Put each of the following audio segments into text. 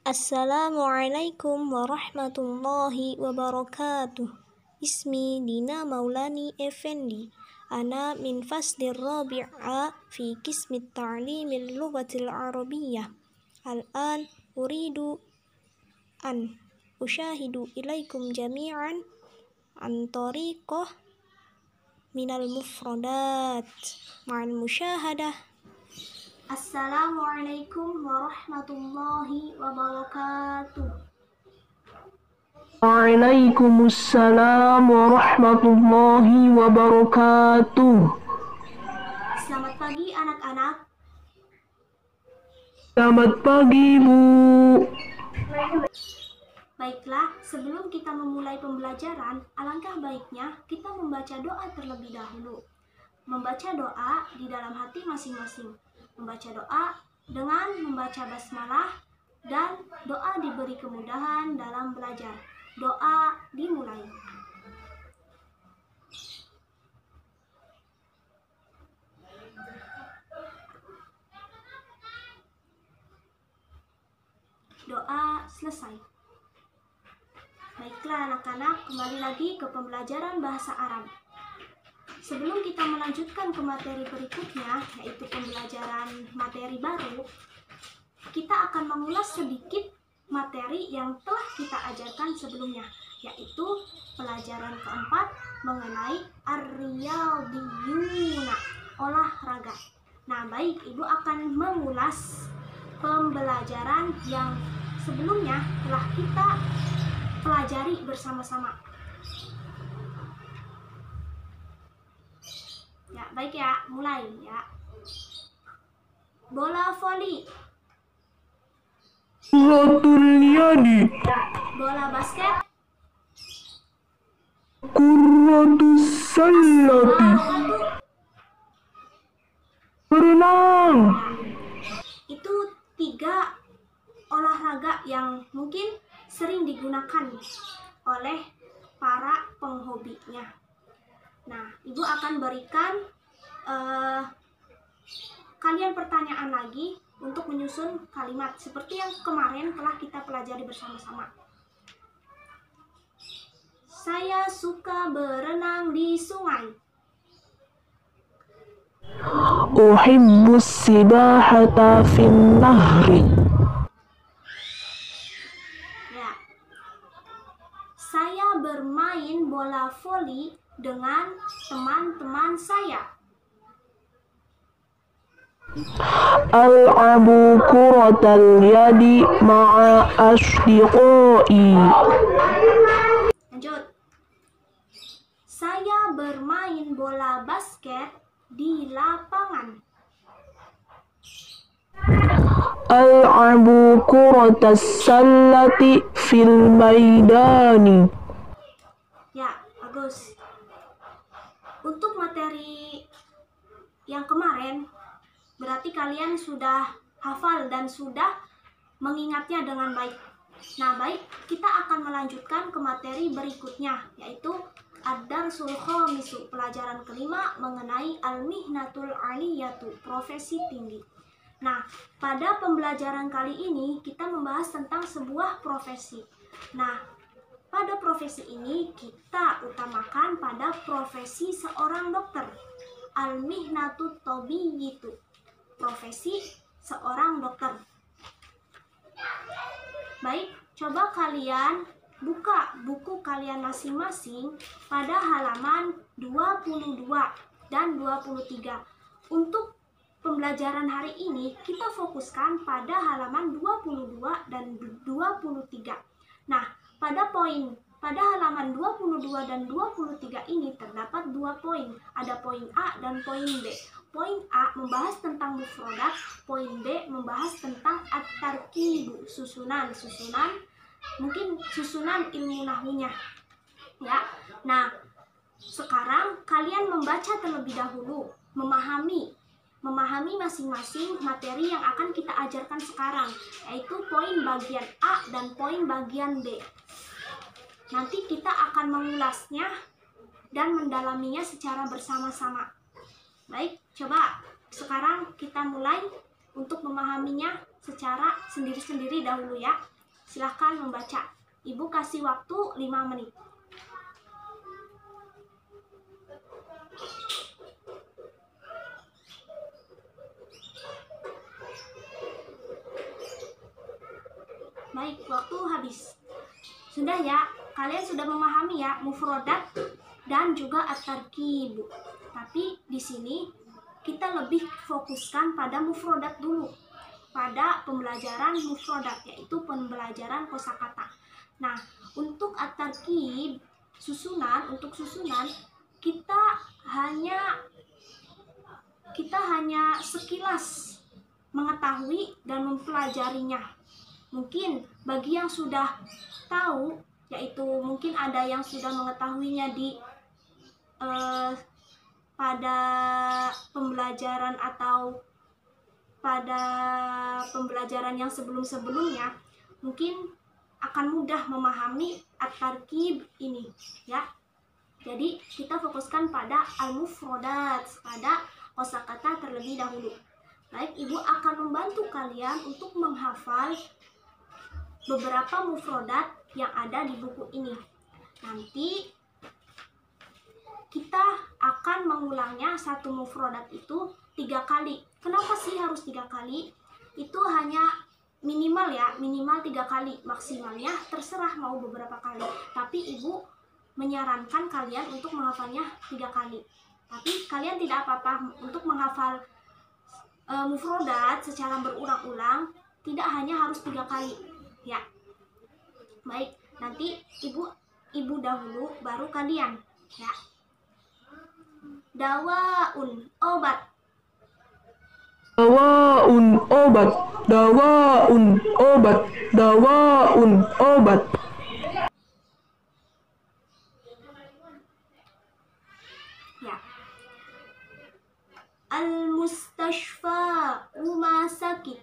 Assalamualaikum warahmatullahi wabarakatuh. Ismi Dina Maulani Effendi. Ana min faslir rabi'a fi qismi ta'limil lughatil arabiyyah. Al-an uridu an usyahidu ilaikum jami'an an tariqah minal mufradat ma'al musyahadah. Assalamualaikum warahmatullahi wabarakatuh. Waalaikumsalam warahmatullahi wabarakatuh. Selamat pagi anak-anak. Selamat pagi, Bu. Baiklah, sebelum kita memulai pembelajaran, alangkah baiknya kita membaca doa terlebih dahulu. Membaca doa di dalam hati masing-masing. Membaca doa dengan membaca basmalah dan doa diberi kemudahan dalam belajar. Doa dimulai. Doa selesai. Baiklah anak-anak, kembali lagi ke pembelajaran bahasa Arab. Sebelum kita melanjutkan ke materi berikutnya, yaitu pembelajaran materi baru, kita akan mengulas sedikit materi yang telah kita ajarkan sebelumnya, yaitu pelajaran keempat mengenai ar-riyadiyuna, olahraga. Nah, baik, Ibu akan mengulas pembelajaran yang sebelumnya telah kita pelajari bersama-sama. Ya, baik ya, mulai ya. Bola voli, Suratul yadi, bola basket, kurratus sallati, berenang. itu 3 olahraga yang mungkin sering digunakan oleh para penghobinya. Nah, Ibu akan berikan kalian pertanyaan lagi untuk menyusun kalimat seperti yang kemarin telah kita pelajari bersama-sama. Saya suka berenang di sungai. Uhibbus sibahata fin nahri. Ya. Saya bermain bola voli dengan teman-teman saya. Al'abu kuratal yadi ma'a asdiqai. Lanjut. Saya bermain bola basket di lapangan. Al'abu kuratas sallati fil maidani. Ya, bagus. Untuk materi yang kemarin, berarti kalian sudah hafal dan sudah mengingatnya dengan baik. Nah, baik, kita akan melanjutkan ke materi berikutnya, yaitu Ad-Darsul Khamisu, pelajaran kelima mengenai Al-Mihnatul Aliyatu, profesi tinggi. Nah, pada pembelajaran kali ini kita membahas tentang sebuah profesi. Nah, pada profesi ini kita utamakan pada profesi seorang dokter. Al-Mihnatut Tabiyyatu, profesi seorang dokter. Baik, coba kalian buka buku kalian masing-masing pada halaman 22 dan 23. Untuk pembelajaran hari ini kita fokuskan pada halaman 22 dan 23. Nah, pada halaman 22 dan 23 ini terdapat 2 poin. Ada poin A dan poin B. Poin A membahas tentang mufradat, poin B membahas tentang at-tarkibu, susunan, mungkin susunan ilmu nahwunya. Ya. Nah, sekarang kalian membaca terlebih dahulu, memahami masing-masing materi yang akan kita ajarkan sekarang, yaitu poin bagian A dan poin bagian B. Nanti kita akan mengulasnya dan mendalaminya secara bersama-sama. Baik, coba sekarang kita mulai untuk memahaminya secara sendiri-sendiri dahulu ya. Silahkan membaca. Ibu kasih waktu 5 menit. Baik, waktu habis. Sudah ya, kalian sudah memahami ya mufrodat dan juga at-tarkib. Tapi di sini kita lebih fokuskan pada mufrodat dulu, pada pembelajaran mufrodat, yaitu pembelajaran kosakata. Nah, untuk at-tarkib, untuk susunan kita hanya sekilas mengetahui dan mempelajarinya. Mungkin bagi yang sudah tahu, yaitu mungkin ada yang sudah mengetahuinya pada pembelajaran atau pada pembelajaran yang sebelum-sebelumnya, mungkin akan mudah memahami at-tarkib ini ya. Jadi kita fokuskan pada al-mufrodat, pada kosakata terlebih dahulu. Baik, Ibu akan membantu kalian untuk menghafal beberapa mufrodat yang ada di buku ini. Nanti kita akan mengulangnya satu mufrodat itu 3 kali. Kenapa sih harus 3 kali? Itu hanya minimal ya, minimal 3 kali. Maksimalnya terserah mau beberapa kali. Tapi Ibu menyarankan kalian untuk menghafalnya 3 kali. Tapi kalian tidak apa-apa untuk menghafal mufrodat secara berulang-ulang, tidak hanya harus 3 kali ya. Baik, nanti ibu dahulu baru kalian ya. Dawaun, obat. Dawaun, obat. Dawaun, obat. Dawaun, obat. Ya. Al-mustashfa, rumah sakit.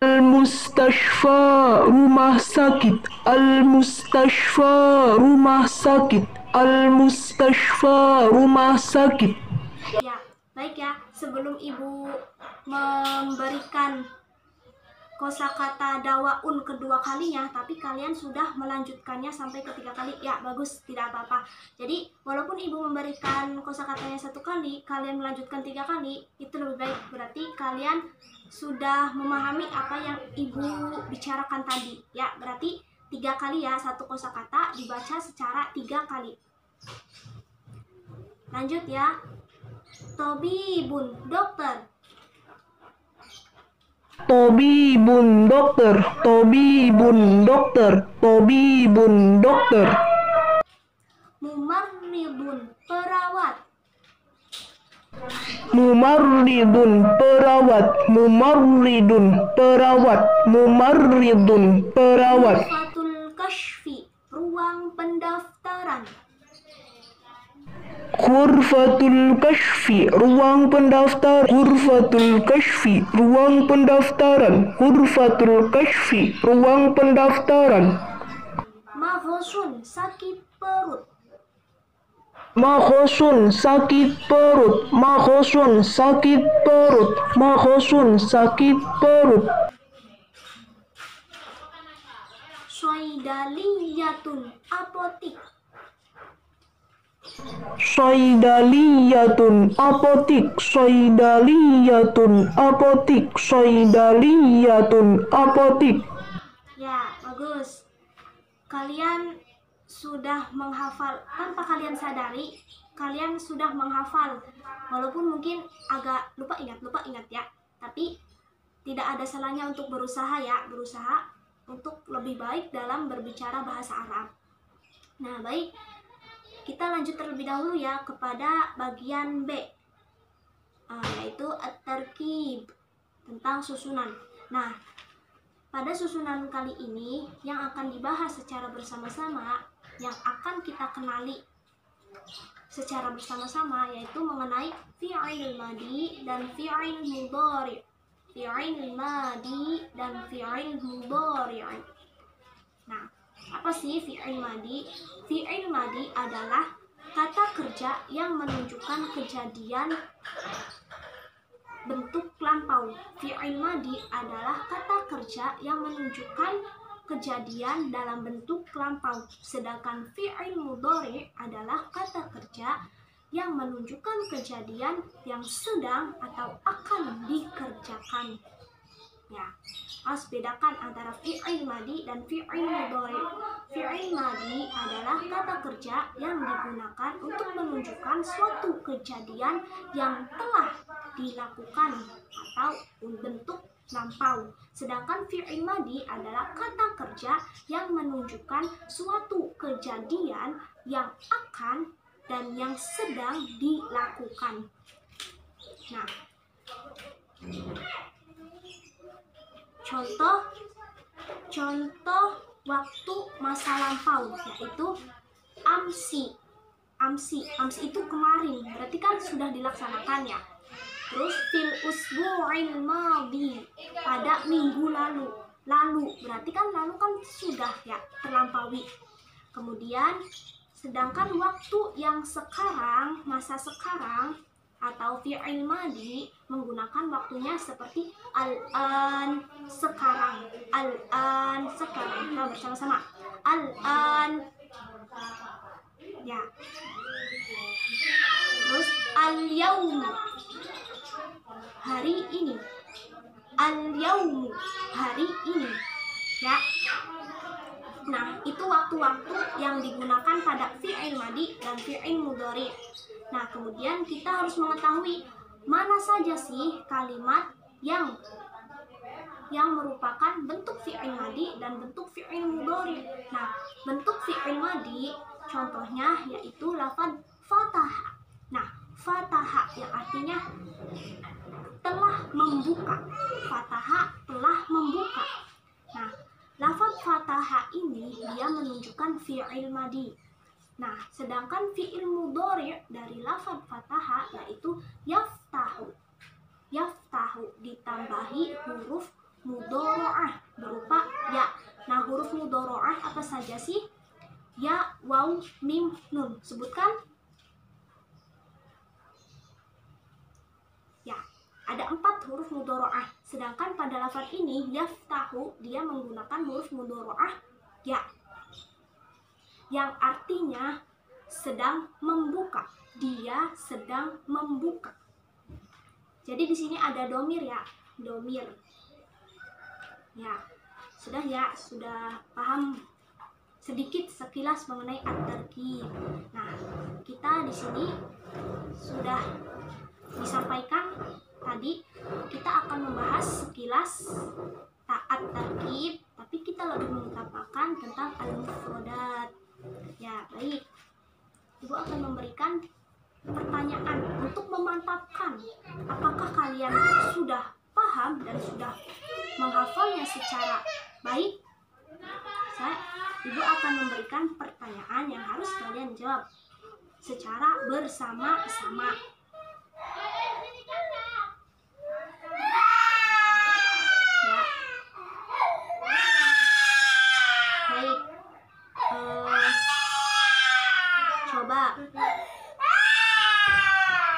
Al-mustashfa, rumah sakit. Al-mustashfa, rumah sakit. Al-mustashfa, rumah sakit. Ya, baik ya. Sebelum Ibu memberikan kosakata dawaun kedua kalinya, tapi kalian sudah melanjutkannya sampai ketiga kali. Ya, bagus, tidak apa-apa. Jadi, walaupun Ibu memberikan kosakatanya 1 kali, kalian melanjutkan 3 kali, itu lebih baik. Berarti kalian sudah memahami apa yang Ibu bicarakan tadi. Ya, berarti 3 kali ya, 1 kosakata dibaca secara 3 kali. Lanjut ya. Tobibun, dokter. Tobibun, dokter. Tobibun, dokter. Tobibun, dokter. Mumarridun, perawat. Mumarridun, perawat. Mumarridun, perawat. Mumarridun, perawat. Ghurfatul kashfi, ruang pendaftaran. Ghurfatul kashfi, ruang pendaftaran. Ghurfatul kashfi, ruang pendaftaran. Ghurfatul kashfi, ruang pendaftaran. Maghosun, sakit perut. Maghosun, sakit perut. Maghosun, sakit perut. Maghosun, sakit perut. Swaidaliyatun, apotik. Soidaliyatun, apotik. Soidaliyatun, apotik. Soidaliyatun, apotik. Ya, bagus. Kalian sudah menghafal, tanpa kalian sadari, kalian sudah menghafal. Walaupun mungkin agak lupa ingat ya. Tapi tidak ada salahnya untuk berusaha ya, berusaha untuk lebih baik dalam berbicara bahasa Arab. Nah, baik. Kita lanjut terlebih dahulu ya kepada bagian B, yaitu at-tarkib, tentang susunan. Nah, pada susunan kali ini yang akan dibahas secara bersama-sama, yang akan kita kenali secara bersama-sama, yaitu mengenai fi'il madi dan fi'il mudhari'. Fi'il madi dan fi'il mudhari'. Nah, apa sih fi'il madi? Fi'il madi adalah kata kerja yang menunjukkan kejadian bentuk lampau. Fi'il madi adalah kata kerja yang menunjukkan kejadian dalam bentuk lampau, sedangkan fi'il mudhari adalah kata kerja yang menunjukkan kejadian yang sedang atau akan dikerjakan. Ya, harus bedakan antara fi'il madi dan fi'il mudhari. Fi'il madi adalah kata kerja yang digunakan untuk menunjukkan suatu kejadian yang telah dilakukan atau bentuk lampau. Sedangkan fi'il madi adalah kata kerja yang menunjukkan suatu kejadian yang akan dan yang sedang dilakukan. Nah, contoh waktu masa lampau yaitu amsi. Amsi itu kemarin, berarti kan sudah dilaksanakan ya. Terus fil usbu'il madhi, pada minggu lalu. Berarti kan lalu kan sudah ya terlampaui. Kemudian sedangkan waktu yang sekarang, masa sekarang atau fi'il madi menggunakan waktunya seperti al-an, sekarang. Al-an, sekarang. Kita bersama-sama. Al-an. Ya. Terus al-yaum, hari ini. Al-yaum, hari ini. Ya. Nah, itu waktu-waktu yang digunakan pada fi'il madi dan fi'il mudhari. Nah, kemudian kita harus mengetahui mana saja sih kalimat yang merupakan bentuk fi'il madi dan bentuk fi'il mudhari. Nah, bentuk fi'il madi contohnya yaitu lafaz fataha. Nah, fataha yang artinya telah membuka. Fataha telah membuka. Nah, lafaz fataha ini dia menunjukkan fi'il madi. Nah, sedangkan fi'il mudhari dari lafaz fataha yaitu yaftahu. Yaftahu ditambahi huruf mudhari'ah berupa ya. Nah, huruf mudhari'ah apa saja sih? Ya, waw, mim, nun. Sebutkan. Ya, ada 4 huruf mudhari'ah. Sedangkan pada lafaz ini yaftahu dia menggunakan huruf mudhari'ah ya, yang artinya sedang membuka. Dia sedang membuka. Jadi di sini ada domir ya, domir. Ya, sudah paham sedikit sekilas mengenai at-tarkib. Nah, kita di sini sudah disampaikan tadi kita akan membahas sekilas at-tarkib, tapi kita lebih mengutamakan tentang al-mufradat. Ya, baik. Ibu akan memberikan pertanyaan untuk memantapkan apakah kalian sudah paham dan sudah menghafalnya secara baik. Ibu akan memberikan pertanyaan yang harus kalian jawab secara bersama-sama. Ya. Baik. Coba.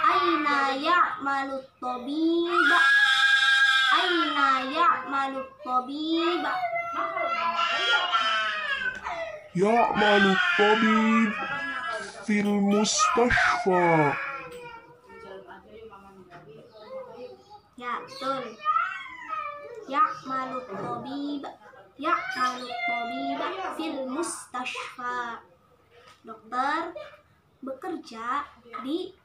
Aina ya'malu tabib? Aina ya'malu tabib? Ya'malu tabib fil mustashfa. Ya, betul. Ya'malu tabib. Ya'malu tabib fil mustashfa. Dokter bekerja di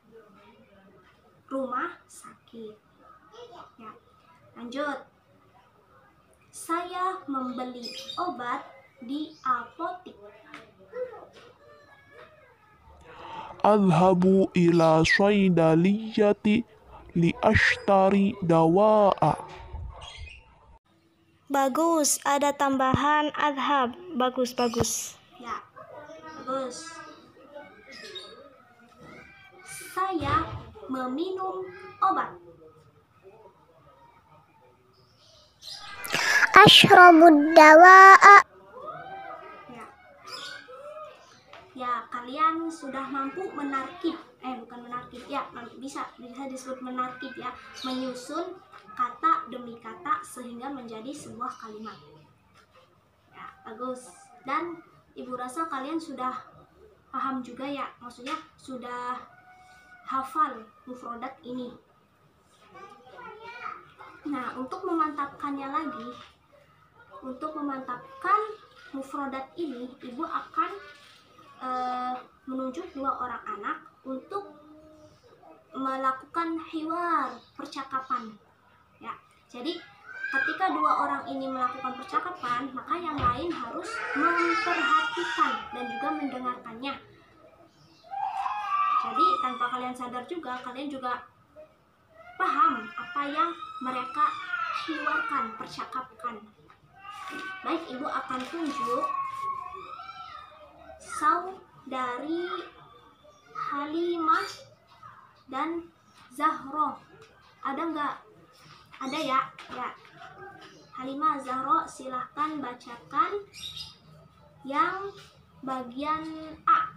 rumah sakit. Ya, lanjut. Saya membeli obat di apotik. Adhabu ila saydaliyati li ashtari dawa'a. Bagus, ada tambahan adhab. Bagus. Ya, bagus. Saya meminum obat. Ashrabud dawa'a. Ya, kalian sudah mampu menarkib, bukan menarkib ya, bisa disebut menarkib ya, menyusun kata demi kata sehingga menjadi sebuah kalimat. Ya, bagus. Dan ibu rasa kalian sudah paham juga ya, maksudnya sudah hafal mufrodat ini. Nah, untuk memantapkannya lagi, untuk memantapkan mufrodat ini, ibu akan menunjuk 2 orang anak untuk melakukan hiwar, percakapan. Ya, jadi ketika 2 orang ini melakukan percakapan, maka yang lain harus memperhatikan dan juga mendengarkannya. Jadi tanpa kalian sadar juga, kalian juga paham apa yang mereka hiwarkan, percakapkan. Baik, ibu akan tunjuk saudari Halimah dan Zahro. Ada nggak? Ada ya? Ya. Halimah, Zahro, silahkan bacakan yang bagian A.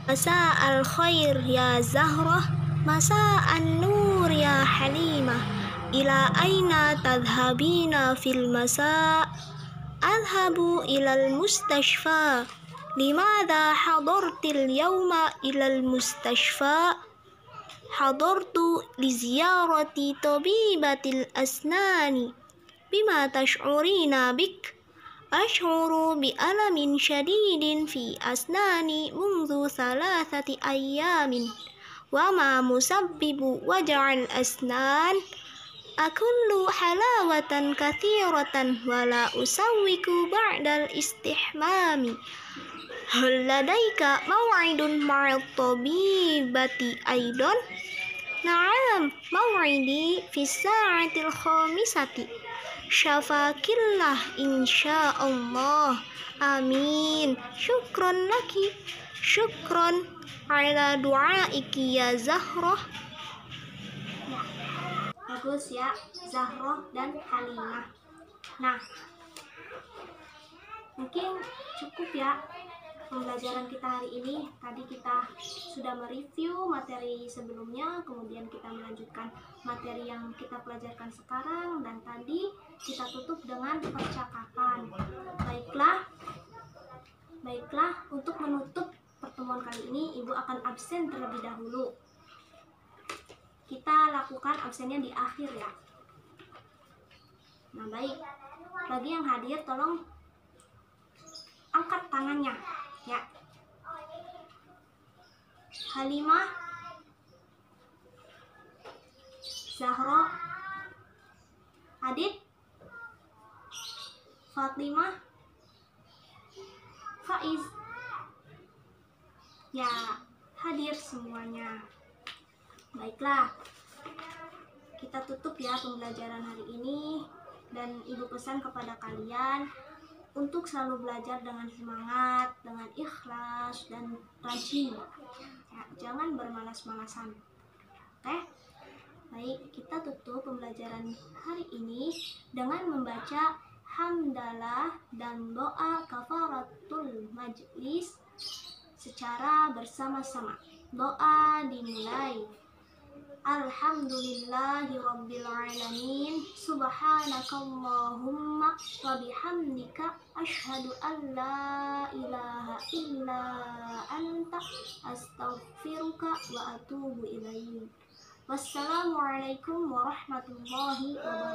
Masa al-khair ya Zahrah, masa an-nur ya Halimah, ila aina tadhhabina fil masa? Adhabu ilal mustashfa. Limadha hadartil yawma ilal mustashfa? Hadartu li ziyarati tabibatil asnani. Bima tash'urina bik? Ash'uru bi alamin syadidin fi asnani mundu 3 ayyamin. Wa ma musabbibu waja'al asnan? Akullu halawatan kathiratan wala usawwiku ba'dal istihmami. Hal ladaika maw'idun ma'al tabibati aidon? Na'am, maw'idi fi sa'atil khamisati. Syafakillah insyaallah. Amin. Syukron laki. Syukron ala du'aiki ya Zahrah. Bagus ya, Zahroh dan Halimah. Nah, mungkin cukup ya pembelajaran kita hari ini. Tadi kita sudah mereview materi sebelumnya, kemudian kita melanjutkan materi yang kita pelajarkan sekarang, dan tadi kita tutup dengan percakapan. Baiklah, untuk menutup pertemuan kali ini, ibu akan absen terlebih dahulu. Kita lakukan absennya di akhir ya. Nah, baik. Bagi yang hadir, tolong angkat tangannya ya. Halimah, Zahro, Adit, Fatimah, Faiz. Ya, hadir semuanya. Baiklah, kita tutup ya pembelajaran hari ini, dan ibu pesan kepada kalian untuk selalu belajar dengan semangat, dengan ikhlas dan rajin ya, jangan bermalas-malasan. Oke? Baik, kita tutup pembelajaran hari ini dengan membaca hamdalah dan doa kafaratul majlis secara bersama-sama. Doa dimulai. Alhamdulillahi rabbil alamin. Subhanakallahumma wa bihamdika asyhadu an la ilaha illa anta astaghfiruka wa atubu ilaik. Wassalamualaikum warahmatullahi wabarakatuh.